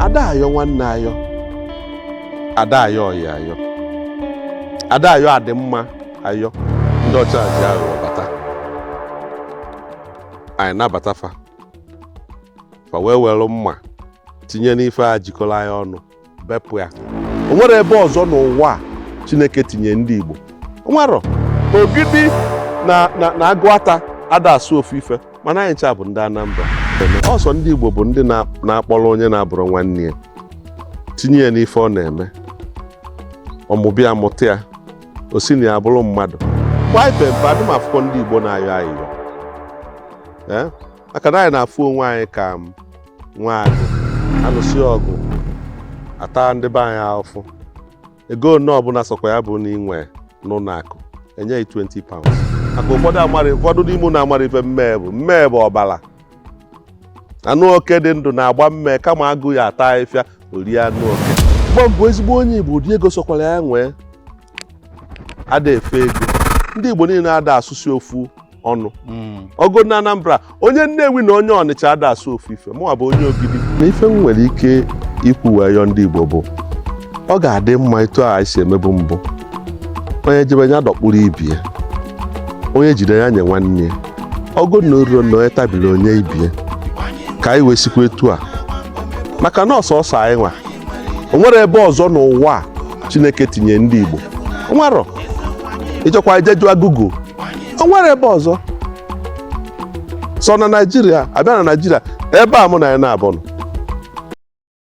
ada ayọ nwanne ayọ ada ayọ ọyị ayọ ada ayọ adị mma ayọ ndị ọcha ji aghụghọ bata anyị nabata fa wee were mma tinye n'ife a jikọrọ anyị ọnụ bepụ ya. O nwere ebe ọzọ n'ụwa Chineke tinye ndị Igbo. O nwere ogidi na agụata ada asụ ofu ife, mana anyị ncha bụ ndị Anambra. Ọsọ ndị Igbo bụ ndị na-akpọrọ onye na-abụrụ nwanne ya tinye ya n'ife ọ na-eme, ọmụbịa mụta ya, o si na ya bụrụ mmadụ. Mgbe anyị pempe adị m afụkọ ndị Igbo na-ayọ ayịyọ, maka na anyị na-afụ onwe anyị ka nwa agụ alụsị ọgụ ata ndị be anyị ahụfụ. Ego one ọbụla sọkwa ya bụ na inwe n'ụlọ akụ enye 20 pounds. Maka ụfọdụ n'ime na-amara ife mmee bụ ọbara. Anụ oke dị ndụ na-agba mmee kama agụ ya ata ahịfịa orie anụ oke. Mgbe mbụ ezigbo onye Igbo ụdị ego sokwara ya nwee ada efe ego. Ndị Igbo niile ada asụsụ ofu ọnụ. Ogo na Anambra onye Nnewi na onye Ọnịcha ada asụ ofu ife, mụwa bụ onye Ogidi. Na ife m nwere ike ikwu wee yọọ ndị Igbo bụ ọ ga-adị mma etu a si emebu mbụ. Onye jebe ya dọkpụrụ ibie, onye jide ya nye nwanne ya, ogo na oruo na onye tabiri onye ibie, ka anyị wesikwa etu a. Maka na ọsọsọ anyị nwa o nwere ebe ọzọ n'ụwa Chineke tinye ndị Igbo. O nwere ịchọkwa ijeju Google, o nwere ebe ọzọ. So na Naịjirịa, abịa na Naịjirịa ebe a mụ na ya na-abụ